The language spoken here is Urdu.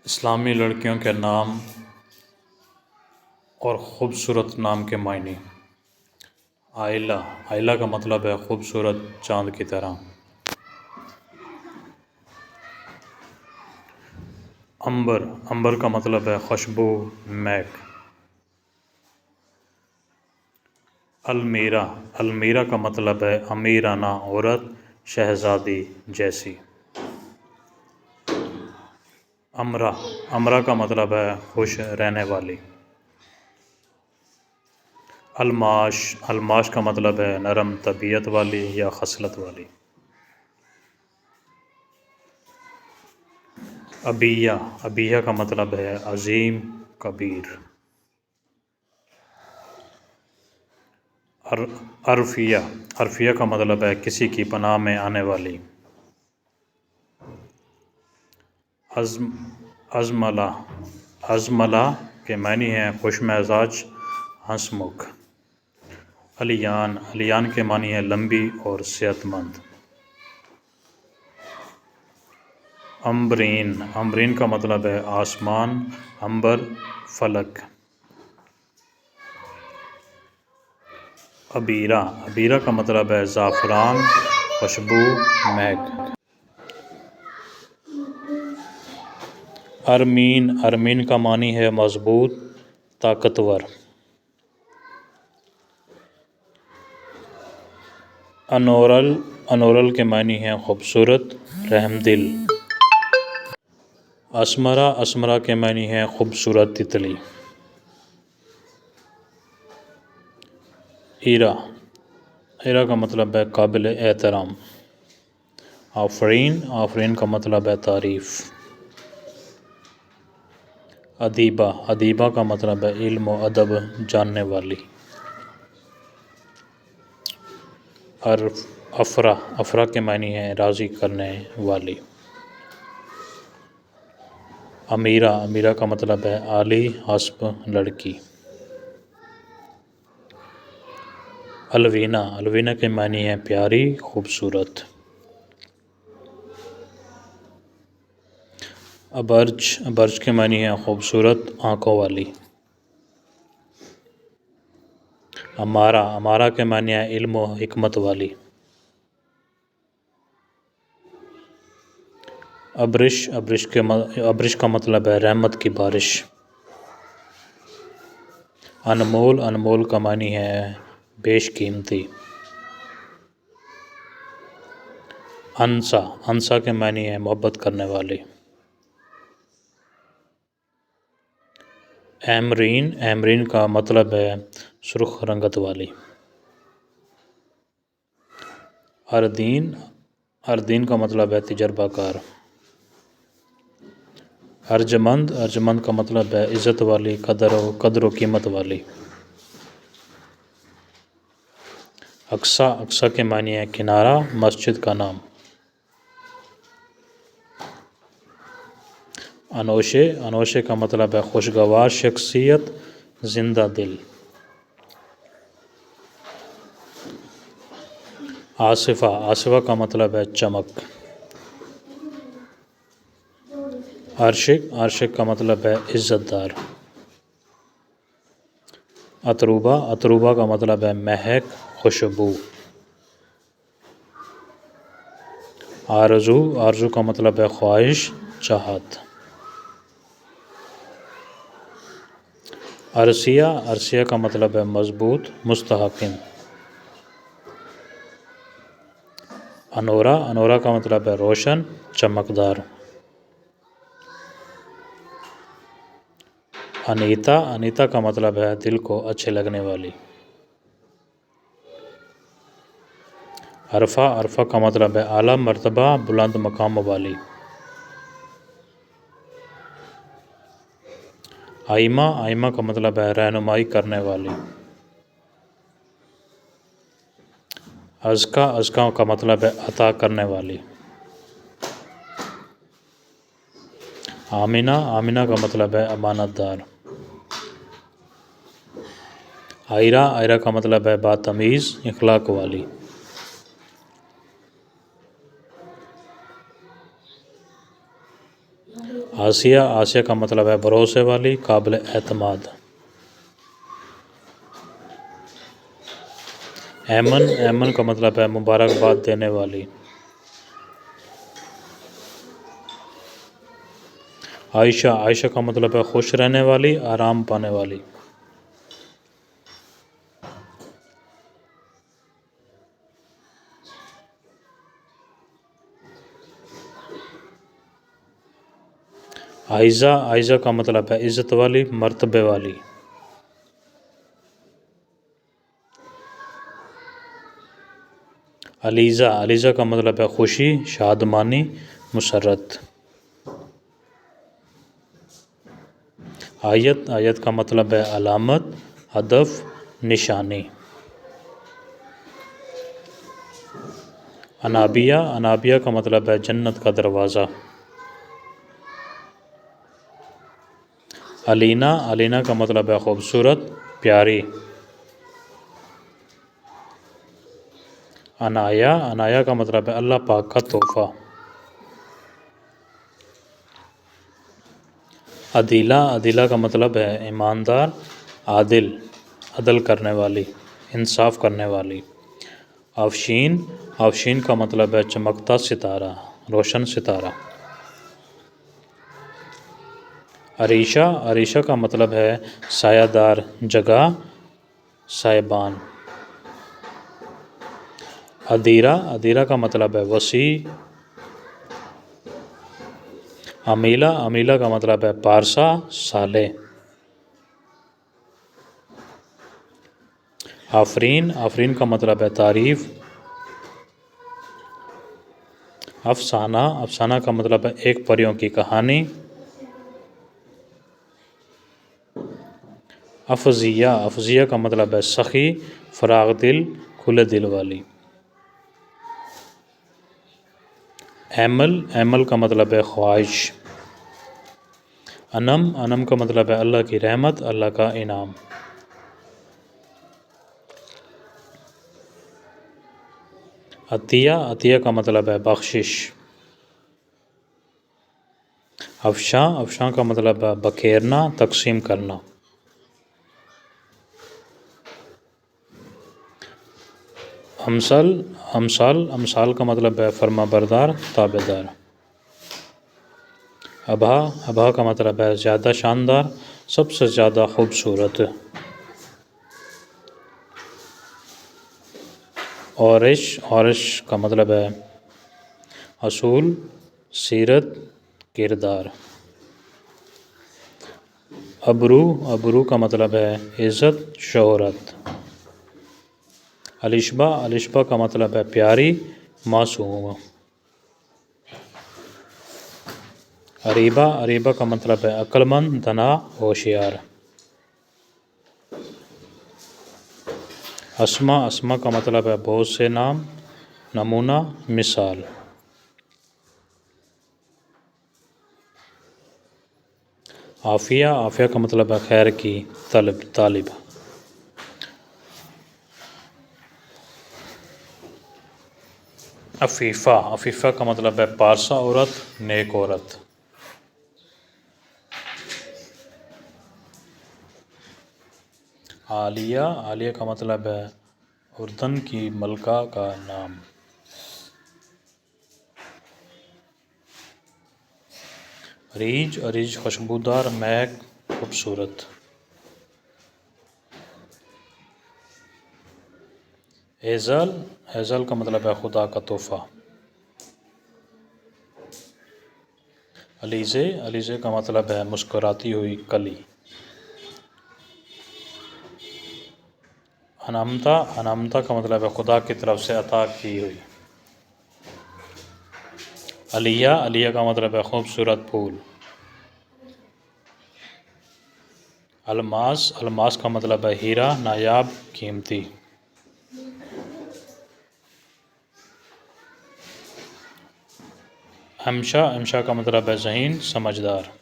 اسلامی لڑکیوں کے نام اور خوبصورت نام کے معنی۔ عائلہ، عائلہ کا مطلب ہے خوبصورت چاند کی طرح۔ عنبر، عنبر کا مطلب ہے خوشبو، مہک۔ المیرا، المیرا کا مطلب ہے امیرانہ عورت، شہزادی جیسی۔ امرا، امرا کا مطلب ہے خوش رہنے والی۔ الماش، الماش کا مطلب ہے نرم طبیعت والی یا خصلت والی۔ ابیہ، ابیہ کا مطلب ہے عظیم، کبیر۔ عرفیہ، عرفیہ کا مطلب ہے کسی کی پناہ میں آنے والی۔ ازملہ، ازملہ کے معنی ہیں خوش مزاج، ہنس مکھ۔ الیان، الیان کے معنی ہے لمبی اور صحت مند۔ عنبرین، عنبرین کا مطلب ہے آسمان، عنبر، فلک۔ عبیرہ، عبیرہ کا مطلب ہے زعفران، خوشبو، مہک۔ ارمین، ارمین کا معنی ہے مضبوط، طاقتور۔ انورل، انورل کے معنی ہیں خوبصورت، رحم دل۔ اسمرا، اسمرا کے معنی ہیں خوبصورت تتلی۔ ایرا، ایرا کا مطلب ہے قابل احترام۔ آفرین، آفرین کا مطلب ہے تعریف۔ ادیبہ، ادیبہ کا مطلب ہے علم و ادب جاننے والی۔ افرا، افرا کے معنی ہے راضی کرنے والی۔ امیرہ، امیرہ کا مطلب ہے اعلیٰ حسب لڑکی۔ الوینہ، الوینہ کے معنی ہے پیاری، خوبصورت۔ ابرج، ابرج کے معنی ہے خوبصورت آنکھوں والی۔ امارہ، امارہ کے معنی ہے علم و حکمت والی۔ ابرش، ابرش کا مطلب ہے رحمت کی بارش۔ انمول، انمول کا معنی ہے بیش قیمتی۔ انسا، انسا کے معنی ہے محبت کرنے والی۔ ایمرین، ایمرین کا مطلب ہے سرخ رنگت والی۔ اردین، اردین کا مطلب ہے تجربہ کار۔ ارجمند، ارجمند کا مطلب ہے عزت والی، قدر و قیمت والی۔ اقصیٰ، اقصیٰ کے معنی ہے کنارہ، مسجد کا نام۔ انوشے، انوشے کا مطلب ہے خوشگوار شخصیت، زندہ دل۔ آصفہ، آصفہ کا مطلب ہے چمک۔ عرشق، عرشق کا مطلب ہے عزت دار۔ اتروبہ، اتروبہ کا مطلب ہے مہک، خوشبو۔ آرزو، آرزو کا مطلب ہے خواہش، چاہت۔ عرصیہ، عرصیہ کا مطلب ہے مضبوط، مستحکم۔ انورا، انورا کا مطلب ہے روشن، چمکدار۔ انیتا، انیتا کا مطلب ہے دل کو اچھے لگنے والی۔ عرفہ، عرفہ کا مطلب ہے اعلیٰ مرتبہ، بلند مقام والی۔ آئمہ، آئمہ کا مطلب ہے رہنمائی کرنے والی۔ ازکیٰ، ازکیٰ کا مطلب ہے عطا کرنے والی۔ آمنہ، آمنہ کا مطلب ہے امانت دار۔ عائرہ، عائرہ کا مطلب ہے باتمیز، اخلاق والی۔ آسیہ، آسیہ کا مطلب ہے بھروسے والی، قابل اعتماد۔ ایمن، ایمن کا مطلب ہے مبارکباد دینے والی۔ عائشہ، عائشہ کا مطلب ہے خوش رہنے والی، آرام پانے والی۔ عائزہ، عائزہ کا مطلب ہے عزت والی، مرتبے والی۔ علیزہ، علیزہ کا مطلب ہے خوشی، شادمانی، مسرت۔ آیت، آیت کا مطلب ہے علامت، ہدف، نشانی۔ انابیہ، انابیہ کا مطلب ہے جنت کا دروازہ۔ علینا، علینا کا مطلب ہے خوبصورت، پیاری۔ عنایا، عنایا کا مطلب ہے اللہ پاک کا تحفہ۔ عدیلہ، عدیلہ کا مطلب ہے ایماندار، عادل، عدل کرنے والی، انصاف کرنے والی۔ آفشین، آفشین کا مطلب ہے چمکتا ستارہ، روشن ستارہ۔ عریشہ، عریشہ کا مطلب ہے سایہ دار جگہ، سائبان۔ ادیرہ، ادیرہ کا مطلب ہے وسیع۔ امیلہ، امیلہ کا مطلب ہے پارسا، سالے۔ آفرین، آفرین کا مطلب ہے تعریف۔ افسانہ، افسانہ کا مطلب ہے ایک پریوں کی کہانی۔ افضیہ، افضیہ کا مطلب ہے سخی، فراغ دل، کھلے دل والی۔ ایمل، ایمل کا مطلب ہے خواہش۔ انم، انم کا مطلب ہے اللہ کی رحمت، اللہ کا انعام۔ عطیہ، عطیہ کا مطلب ہے بخشش۔ افشاں، افشاں کا مطلب ہے بکھیرنا، تقسیم کرنا۔ امثل، امثال، امثال کا مطلب ہے فرما بردار، تابع دار۔ ابہا، ابہا کا مطلب ہے زیادہ شاندار، سب سے زیادہ خوبصورت۔ اورش، اورش کا مطلب ہے اصول، سیرت، کردار۔ ابرو، ابرو کا مطلب ہے عزت، شہرت۔ الشبہ، الشبہ کا مطلب ہے پیاری، معصوم۔ اریبہ، اریبہ کا مطلب ہے عقل مند، دانا، ہوشیار۔ اسما، اسما کا مطلب ہے بہت سے نام، نمونہ، مثال۔ عافیہ، عافیہ کا مطلب ہے خیر کی طالب۔ عفیفہ، عفیفہ کا مطلب ہے پارسا عورت، نیک عورت۔ عالیہ، عالیہ کا مطلب ہے اردن کی ملکہ کا نام۔ ریج، ریج خوشبودار، مہک، خوبصورت۔ ایزل، ایزل کا مطلب ہے خدا کا تحفہ۔ علیزے، علیزے کا مطلب ہے مسکراتی ہوئی کلی۔ انعمتا، انعمتا کا مطلب ہے خدا کی طرف سے عطا کی ہوئی۔ علیہ، علیہ کا مطلب ہے خوبصورت پھول۔ الماس، الماس کا مطلب ہے ہیرا، نایاب، قیمتی۔ امشا، امشا کا مطلب ہے ذہین، سمجھدار۔